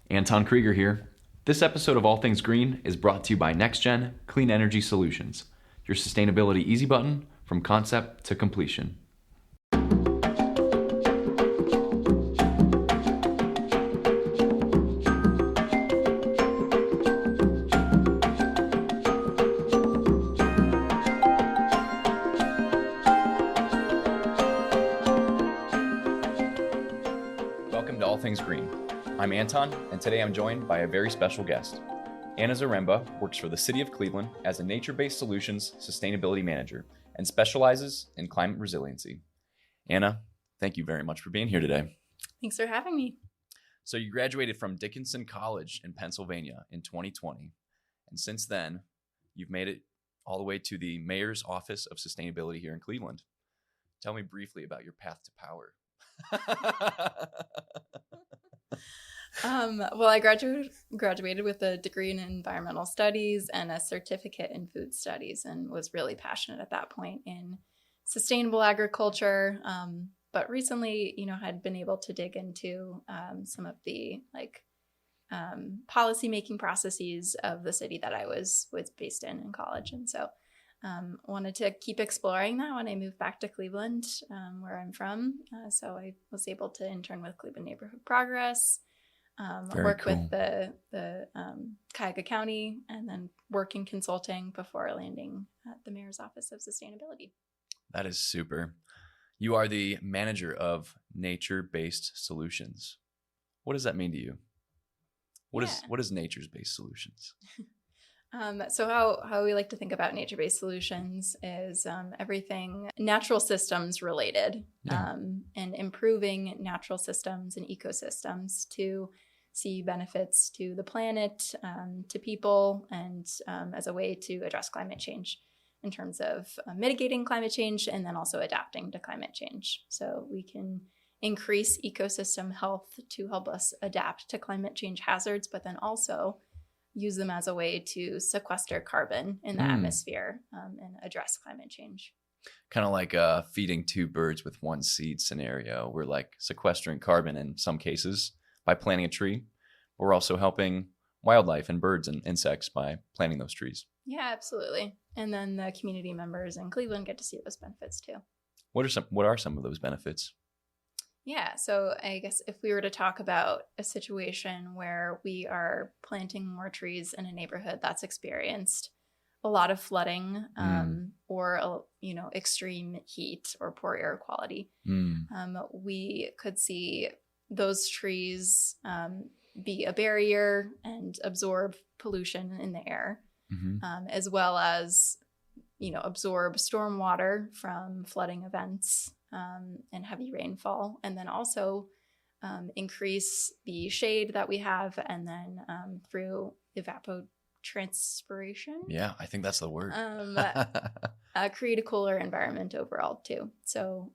Anton Krieger here. This episode of All Things Green is brought to you by NextGen Clean Energy Solutions, your sustainability easy button from concept to completion. Welcome to All Things Green. I'm Anton, and today I'm joined by a very special guest. Anna Zaremba works for the City of Cleveland as a nature-based solutions sustainability manager and specializes in climate resiliency. Anna, thank you very much for being here today. Thanks for having me. So you graduated from Dickinson College in Pennsylvania in 2020, and since then, you've made it all the way to the Mayor's Office of Sustainability here in Cleveland. Tell me briefly about your path to power. Well, I graduated with a degree in environmental studies and a certificate in food studies, and was really passionate at that point in sustainable agriculture. But recently, had been able to dig into some of the policy making processes of the city that I was based in college, and so wanted to keep exploring that when I moved back to Cleveland, where I'm from. So I was able to intern with Cleveland Neighborhood Progress. Work cool. with the Cuyahoga County, and then work in consulting before landing at the Mayor's Office of Sustainability. That is super. You are the manager of nature-based solutions. What does that mean to you? What is nature-based solutions? So how we like to think about nature-based solutions is everything natural systems related, and improving natural systems and ecosystems to see benefits to the planet, to people, and as a way to address climate change in terms of mitigating climate change and then also adapting to climate change. So we can increase ecosystem health to help us adapt to climate change hazards, but then also use them as a way to sequester carbon in the atmosphere and address climate change. Kind of like feeding two birds with one seed scenario. We're like sequestering carbon in some cases by planting a tree. We're also helping wildlife and birds and insects by planting those trees. Yeah, absolutely. And then the community members in Cleveland get to see those benefits too. What are some of those benefits? Yeah, so I guess if we were to talk about a situation where we are planting more trees in a neighborhood that's experienced a lot of flooding, or extreme heat or poor air quality, we could see those trees be a barrier and absorb pollution in the air, as well as absorb stormwater from flooding events and heavy rainfall, and then also increase the shade that we have, and then through evapotranspiration. Yeah, I think that's the word. Create a cooler environment overall too. So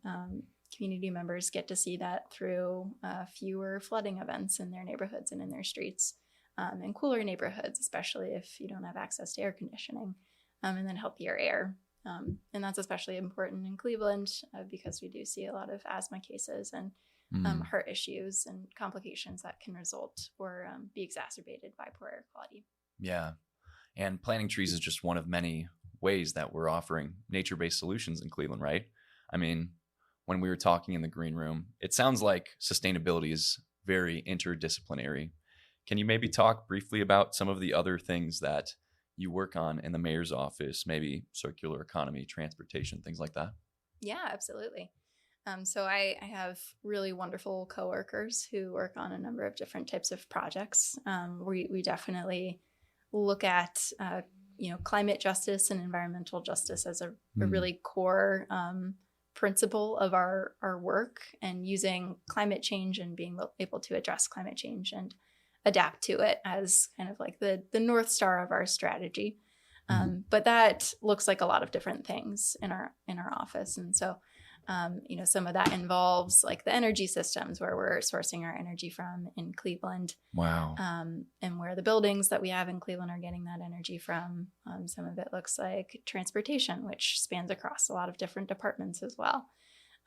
community members get to see that through fewer flooding events in their neighborhoods and in their streets, and cooler neighborhoods, especially if you don't have access to air conditioning, and then healthier air. And that's especially important in Cleveland because we do see a lot of asthma cases and heart issues and complications that can result or be exacerbated by poor air quality. Yeah. And planting trees is just one of many ways that we're offering nature-based solutions in Cleveland, right? I mean, when we were talking in the green room, it sounds like sustainability is very interdisciplinary. Can you maybe talk briefly about some of the other things that you work on in the mayor's office, maybe circular economy, transportation, things like that? Yeah, absolutely. So I have really wonderful coworkers who work on a number of different types of projects. We definitely look at climate justice and environmental justice as a really core principle of our work, and using climate change and being able to address climate change and adapt to it as kind of like the North Star of our strategy. But that looks like a lot of different things in our office. And so some of that involves like the energy systems where we're sourcing our energy from in Cleveland. Wow. And where the buildings that we have in Cleveland are getting that energy from. Some of it looks like transportation, which spans across a lot of different departments as well.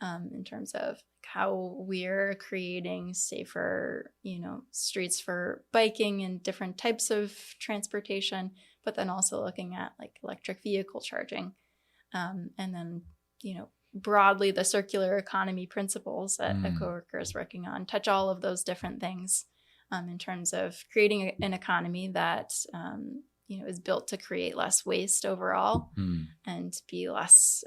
in terms of how we're creating safer, streets for biking and different types of transportation, but then also looking at like electric vehicle charging. And then, broadly the circular economy principles that a coworker is working on touch all of those different things in terms of creating an economy that, is built to create less waste overall and be less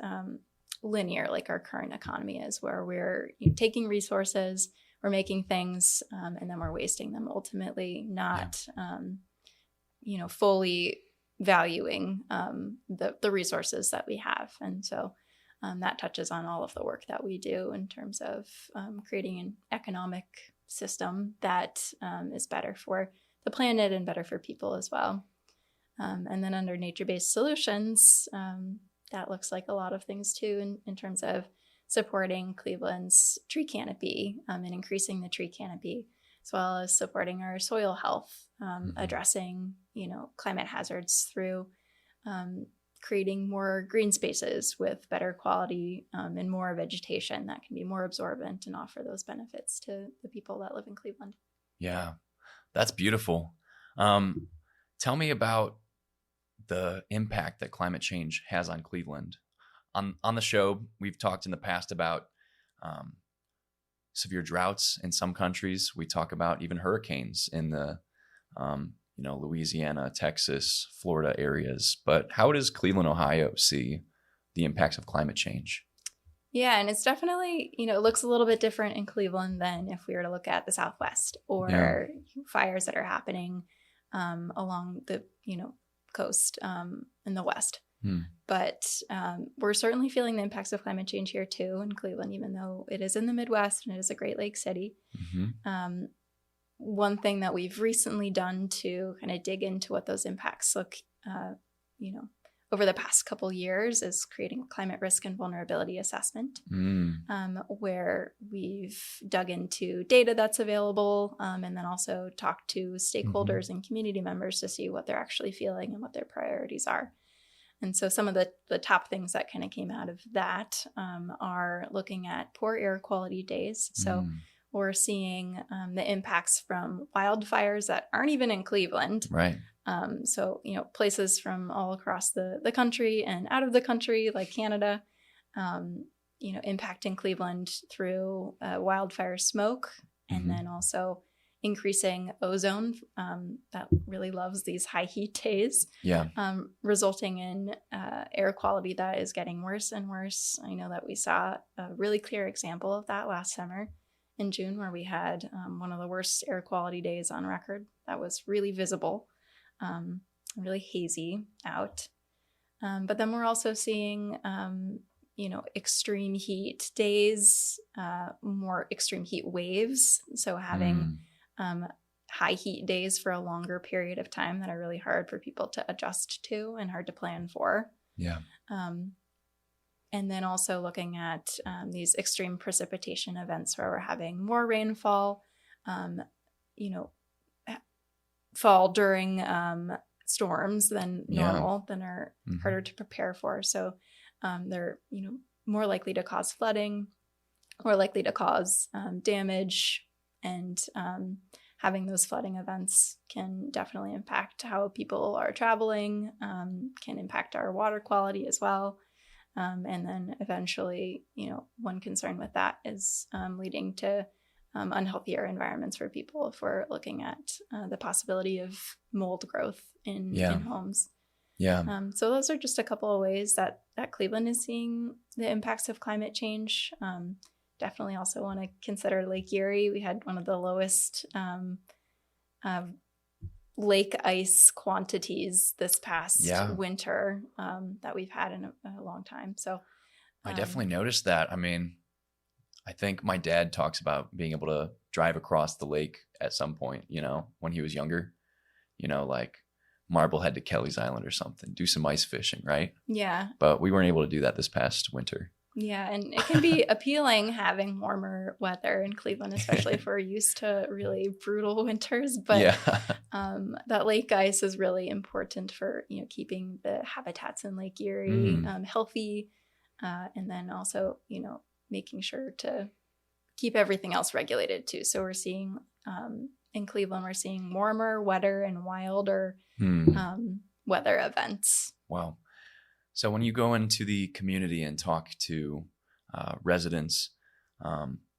linear like our current economy is, where we're taking resources, we're making things, and then we're wasting them, ultimately not, fully valuing the resources that we have. And so that touches on all of the work that we do in terms of creating an economic system that is better for the planet and better for people as well. And then under nature-based solutions, that looks like a lot of things too in terms of supporting Cleveland's tree canopy and increasing the tree canopy, as well as supporting our soil health, addressing, climate hazards through creating more green spaces with better quality and more vegetation that can be more absorbent and offer those benefits to the people that live in Cleveland. Yeah, that's beautiful. Tell me about the impact that climate change has on Cleveland. On the show, we've talked in the past about severe droughts in some countries. We talk about even hurricanes in the Louisiana, Texas, Florida areas. But how does Cleveland, Ohio see the impacts of climate change? Yeah, and it's definitely, it looks a little bit different in Cleveland than if we were to look at the Southwest or fires that are happening along the, coast in the West. But we're certainly feeling the impacts of climate change here too in Cleveland, even though it is in the Midwest and it is a Great Lakes city. One thing that we've recently done to kind of dig into what those impacts look, over the past couple years is creating a climate risk and vulnerability assessment, where we've dug into data that's available and then also talked to stakeholders and community members to see what they're actually feeling and what their priorities are. And so some of the top things that kind of came out of that are looking at poor air quality days. So we're seeing the impacts from wildfires that aren't even in Cleveland. Right. So, places from all across the country and out of the country, like Canada, impacting Cleveland through wildfire smoke, and then also increasing ozone that really loves these high heat days, resulting in air quality that is getting worse and worse. I know that we saw a really clear example of that last summer in June, where we had one of the worst air quality days on record. That was really visible, really hazy out. But then we're also seeing, extreme heat days, more extreme heat waves. So having high heat days for a longer period of time that are really hard for people to adjust to and hard to plan for. Yeah. And then also looking at these extreme precipitation events where we're having more rainfall, fall during storms than normal, than are harder to prepare for. So they're, more likely to cause flooding, more likely to cause damage, and having those flooding events can definitely impact how people are traveling, can impact our water quality as well. And then eventually, one concern with that is leading to unhealthier environments for people if we're looking at the possibility of mold growth in homes. So those are just a couple of ways that Cleveland is seeing the impacts of climate change. Definitely also want to consider Lake Erie. We had one of the lowest lake ice quantities this past winter that we've had in a long time. So I definitely noticed that. I mean, I think my dad talks about being able to drive across the lake at some point, when he was younger, like Marblehead to Kelly's Island or something, do some ice fishing, right? Yeah. But we weren't able to do that this past winter. Yeah, and it can be appealing having warmer weather in Cleveland, especially if we're used to really brutal winters. But that lake ice is really important for keeping the habitats in Lake Erie healthy, and then also making sure to keep everything else regulated too. So we're seeing in Cleveland, we're seeing warmer, wetter, and wilder weather events. Wow. So when you go into the community and talk to residents,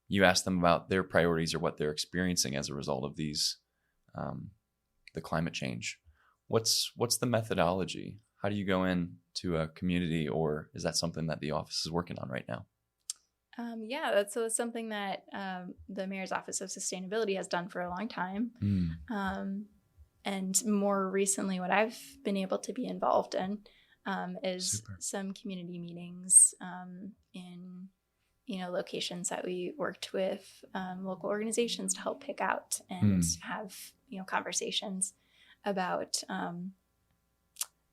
you ask them about their priorities or what they're experiencing as a result of these, the climate change. What's the methodology? How do you go into a community, or is that something that the office is working on right now? That's something that the Mayor's Office of Sustainability has done for a long time. And more recently, what I've been able to be involved in is some community meetings in locations that we worked with local organizations to help pick out and have conversations about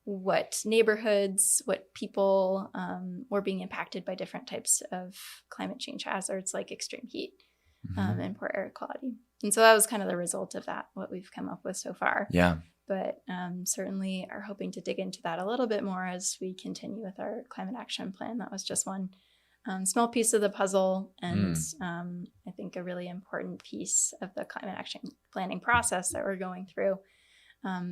what neighborhoods, what people were being impacted by different types of climate change hazards like extreme heat and poor air quality. And so that was kind of the result of that, what we've come up with so far. Yeah. But certainly are hoping to dig into that a little bit more as we continue with our climate action plan. That was just one small piece of the puzzle, and I think a really important piece of the climate action planning process that we're going through,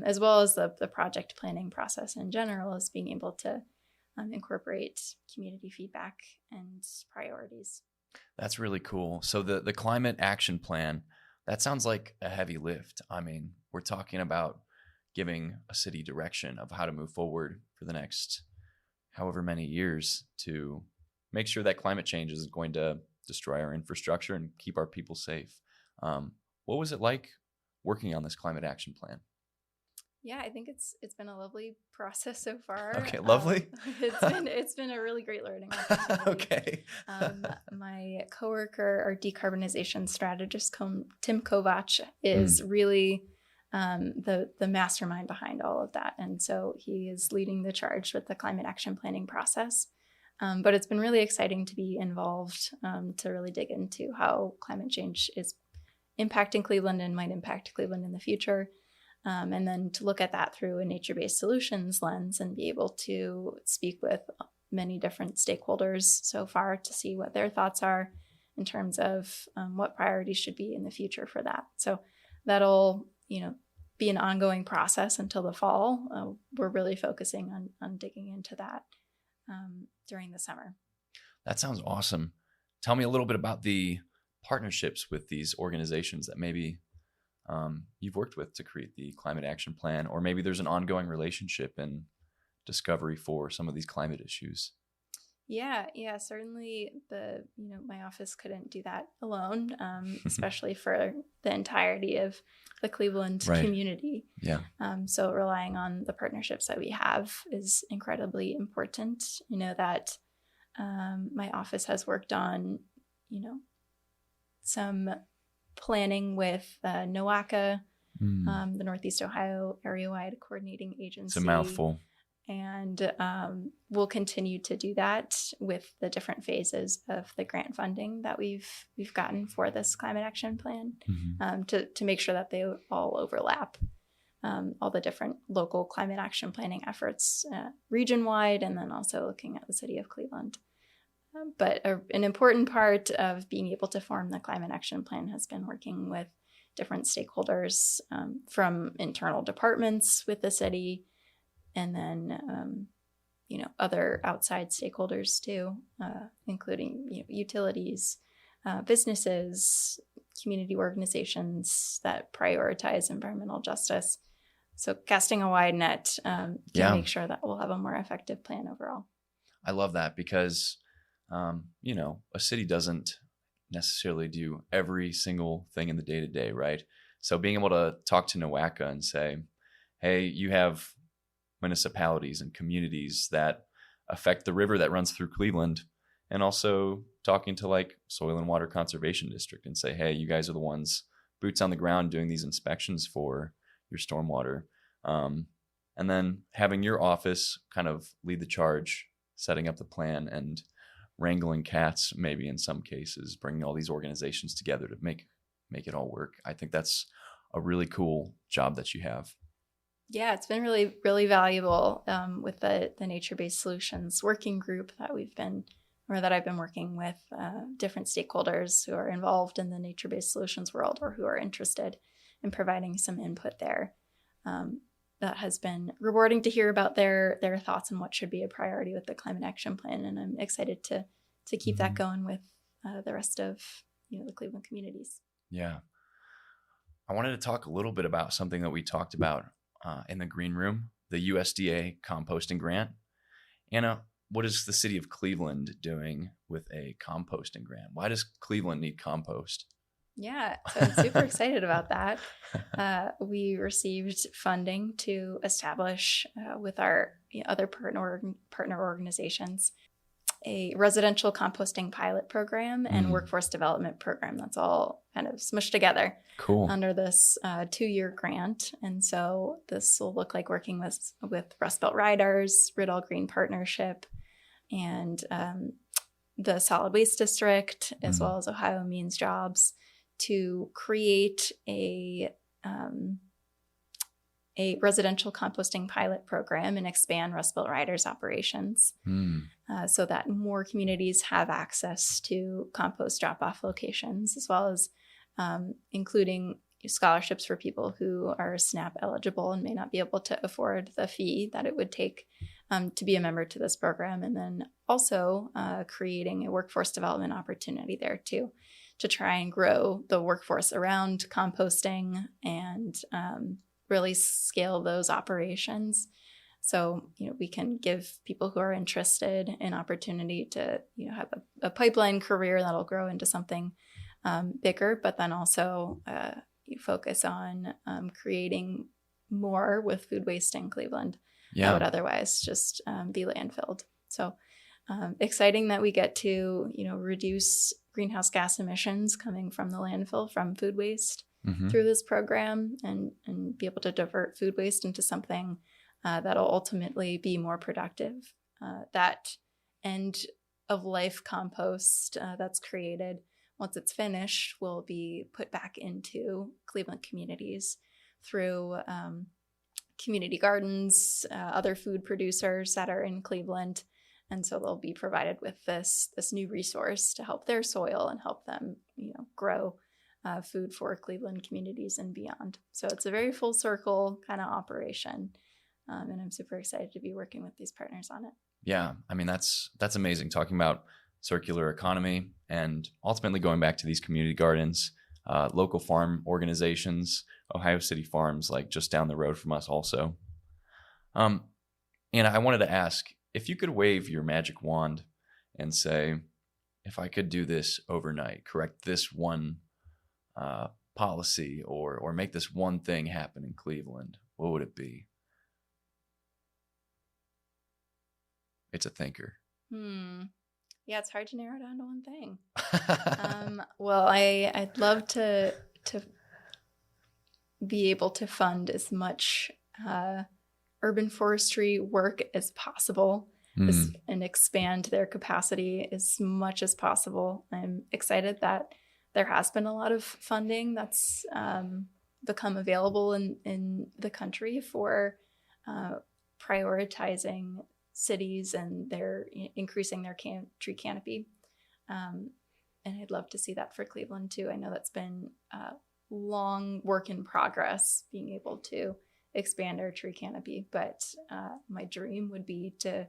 as well as the project planning process in general, is being able to incorporate community feedback and priorities. That's really cool. So the climate action plan, that sounds like a heavy lift. I mean, we're talking about giving a city direction of how to move forward for the next however many years to make sure that climate change isn't going to destroy our infrastructure and keep our people safe. What was it like working on this climate action plan? Yeah, I think it's been a lovely process so far. Okay, lovely. It's been a really great learning opportunity. Okay. My coworker, our decarbonization strategist, Tim Kovac, is really the mastermind behind all of that, and so he is leading the charge with the climate action planning process. But it's been really exciting to be involved to really dig into how climate change is impacting Cleveland and might impact Cleveland in the future. And then to look at that through a nature-based solutions lens and be able to speak with many different stakeholders so far to see what their thoughts are in terms of what priorities should be in the future for that. So that'll, be an ongoing process until the fall. We're really focusing on digging into that during the summer. That sounds awesome. Tell me a little bit about the partnerships with these organizations that maybe you've worked with to create the climate action plan, or maybe there's an ongoing relationship and discovery for some of these climate issues. Yeah, certainly my office couldn't do that alone, especially for the entirety of the Cleveland community. Yeah. So relying on the partnerships that we have is incredibly important. That my office has worked on, some planning with NOACA, the Northeast Ohio Area-Wide Coordinating Agency. It's a mouthful. And we'll continue to do that with the different phases of the grant funding that we've gotten for this climate action plan, to make sure that they all overlap, all the different local climate action planning efforts region-wide, and then also looking at the city of Cleveland. But an important part of being able to form the climate action plan has been working with different stakeholders from internal departments with the city, and then, other outside stakeholders too, including utilities, businesses, community organizations that prioritize environmental justice. So casting a wide net to make sure that we'll have a more effective plan overall. I love that because, a city doesn't necessarily do every single thing in the day-to-day, right? So being able to talk to NOACA and say, hey, you have municipalities and communities that affect the river that runs through Cleveland, and also talking to like Soil and Water Conservation District and say, hey, you guys are the ones boots on the ground doing these inspections for your stormwater. And then having your office kind of lead the charge, setting up the plan and wrangling cats, maybe in some cases, bringing all these organizations together to make it all work. I think that's a really cool job that you have. Yeah, it's been really, really valuable with the nature-based solutions working group that we've been or that I've been working with different stakeholders who are involved in the nature-based solutions world or who are interested in providing some input there. That has been rewarding to hear about their thoughts on what should be a priority with the climate action plan. And I'm excited to keep that going with the rest of the Cleveland communities. Yeah. I wanted to talk a little bit about something that we talked about in the green room, the USDA composting grant. Anna, what is the city of Cleveland doing with a composting grant? Why does Cleveland need compost? Yeah, so I'm super excited about that. We received funding to establish with our other partner organizations a residential composting pilot program and workforce development program. That's all kind of smushed together under this 2-year grant. And so this will look like working with Rust Belt Riders, Riddle Green Partnership, and the Solid Waste District, as well as Ohio Means Jobs, to create a residential composting pilot program and expand Rust Belt Riders operations so that more communities have access to compost drop-off locations, as well as including scholarships for people who are SNAP eligible and may not be able to afford the fee that it would take to be a member to this program. And then also creating a workforce development opportunity there too, to try and grow the workforce around composting and really scale those operations. So, we can give people who are interested an opportunity to, have a pipeline career that'll grow into something bigger, but then also you focus on creating more with food waste in Cleveland that would otherwise just be landfilled. So exciting that we get to, reduce greenhouse gas emissions coming from the landfill from food waste through this program and be able to divert food waste into something that'll ultimately be more productive. That end of life compost that's created, once it's finished, will be put back into Cleveland communities through community gardens, other food producers that are in Cleveland. And so they'll be provided with this new resource to help their soil and help them, grow food for Cleveland communities and beyond. So it's a very full circle kind of operation. And I'm super excited to be working with these partners on it. Yeah. I mean, that's amazing, talking about circular economy and ultimately going back to these community gardens, local farm organizations, Ohio City Farms, like just down the road from us also. And I wanted to ask, if you could wave your magic wand and say, if I could do this overnight, correct this one policy or make this one thing happen in Cleveland, what would it be? It's a thinker. Yeah, it's hard to narrow down to one thing. Well, I'd love to be able to fund as much urban forestry work as possible and expand their capacity as much as possible. I'm excited that there has been a lot of funding that's become available in the country for prioritizing cities and their increasing their tree canopy. And I'd love to see that for Cleveland too. I know that's been long work in progress, being able to expand our tree canopy. But my dream would be to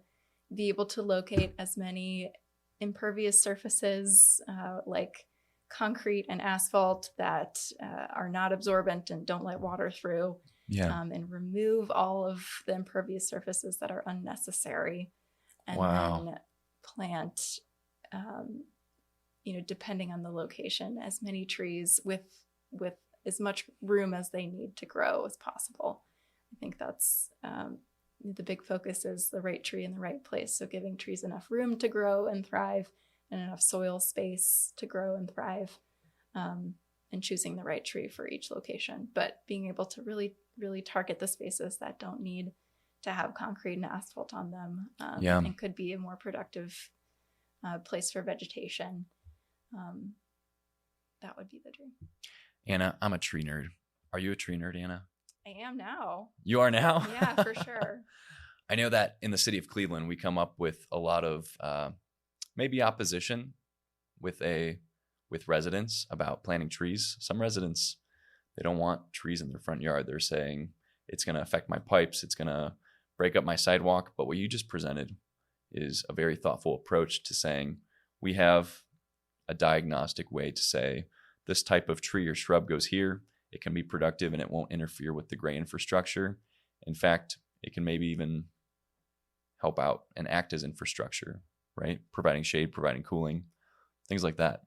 be able to locate as many impervious surfaces like concrete and asphalt that are not absorbent and don't let water through. And remove all of the impervious surfaces that are unnecessary, and then plant, depending on the location, as many trees with as much room as they need to grow as possible. I think that's the big focus is the right tree in the right place. So giving trees enough room to grow and thrive and enough soil space to grow and thrive, and choosing the right tree for each location, but being able to really target the spaces that don't need to have concrete and asphalt on them, and could be a more productive place for vegetation. That would be the dream. Anna, I'm a tree nerd. Are you a tree nerd, Anna? I am now. You are now? Yeah, for sure. I know that in the city of Cleveland, we come up with a lot of maybe opposition with residents about planting trees. Some residents, they don't want trees in their front yard. They're saying it's going to affect my pipes. It's going to break up my sidewalk. But what you just presented is a very thoughtful approach to saying we have a diagnostic way to say this type of tree or shrub goes here. It can be productive and it won't interfere with the gray infrastructure. In fact, it can maybe even help out and act as infrastructure, right? Providing shade, providing cooling, things like that.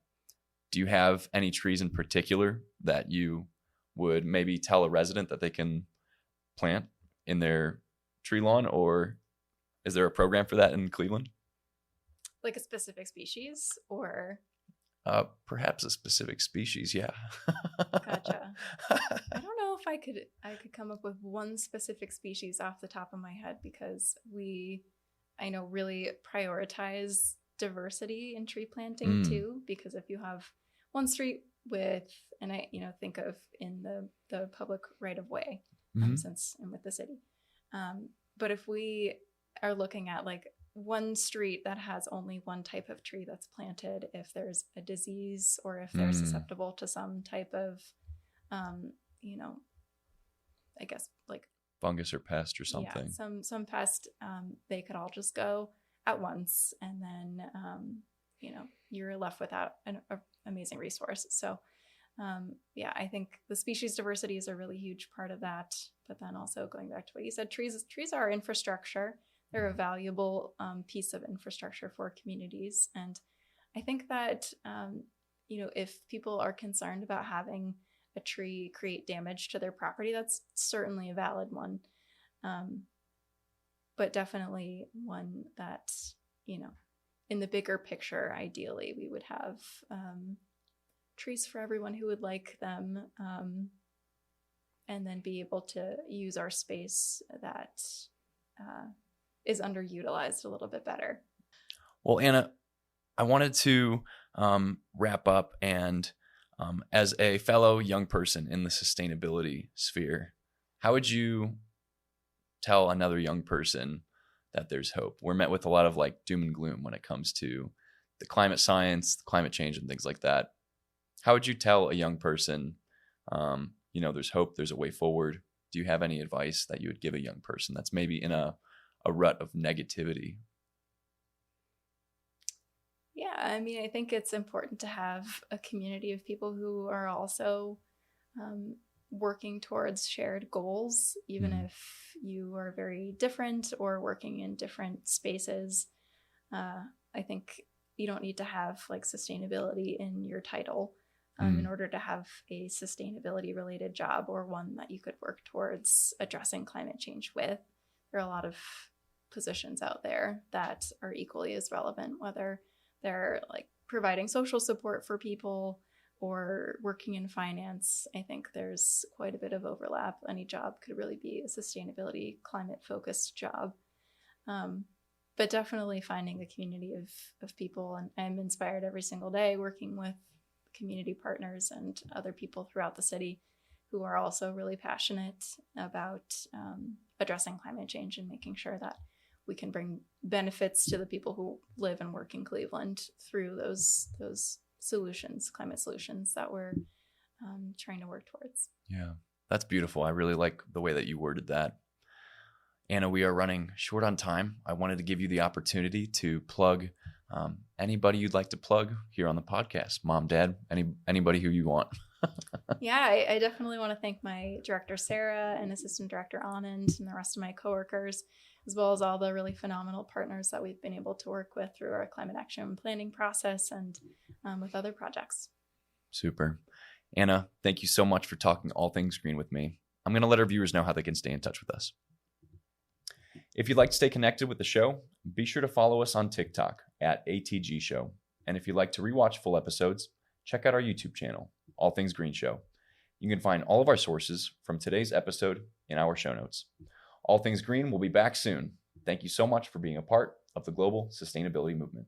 Do you have any trees in particular that you would maybe tell a resident that they can plant in their tree lawn, or is there a program for that in Cleveland? Like a specific species or? Perhaps a specific species, yeah. Gotcha. I don't know if I could come up with one specific species off the top of my head, because I know really prioritize diversity in tree planting too, because if you have one street with, and I think of in the public right of way, since I'm with the city, but if we are looking at like one street that has only one type of tree that's planted, if there's a disease or if they're susceptible to some type of I guess like fungus or pest or something. Yeah, some pest, they could all just go at once, and then you're left without an amazing resource. So I think the species diversity is a really huge part of that. But then also going back to what you said, trees are infrastructure. They're a valuable piece of infrastructure for communities. And I think that if people are concerned about having a tree create damage to their property, that's certainly a valid one. But definitely one that, in the bigger picture, ideally, we would have trees for everyone who would like them, and then be able to use our space that is underutilized a little bit better. Well, Anna, I wanted to wrap up, and as a fellow young person in the sustainability sphere, how would you tell another young person that there's hope? We're met with a lot of like doom and gloom when it comes to the climate science, the climate change, and things like that. How would you tell a young person, there's hope, there's a way forward? Do you have any advice that you would give a young person that's maybe in a rut of negativity? Yeah, I mean, I think it's important to have a community of people who are also working towards shared goals, even if you are very different or working in different spaces. I think you don't need to have like sustainability in your title in order to have a sustainability related job or one that you could work towards addressing climate change with. There are a lot of positions out there that are equally as relevant, whether they're like providing social support for people or working in finance. I think there's quite a bit of overlap. Any job could really be a sustainability, climate focused job. But definitely finding a community of people. And I'm inspired every single day working with community partners and other people throughout the city who are also really passionate about addressing climate change and making sure that we can bring benefits to the people who live and work in Cleveland through those solutions, climate solutions that we're trying to work towards. Yeah, that's beautiful. I really like the way that you worded that. Anna, we are running short on time. I wanted to give you the opportunity to plug anybody you'd like to plug here on the podcast. Mom, Dad, anybody who you want. Yeah, I definitely want to thank my director, Sarah, and assistant director, Anton, and the rest of my coworkers, as well as all the really phenomenal partners that we've been able to work with through our climate action planning process and with other projects. Super. Anna, thank you so much for talking all things green with me. I'm going to let our viewers know how they can stay in touch with us. If you'd like to stay connected with the show, be sure to follow us on TikTok at ATG Show. And if you'd like to rewatch full episodes, check out our YouTube channel, All Things Green Show. You can find all of our sources from today's episode in our show notes. All Things Green will be back soon. Thank you so much for being a part of the global sustainability movement.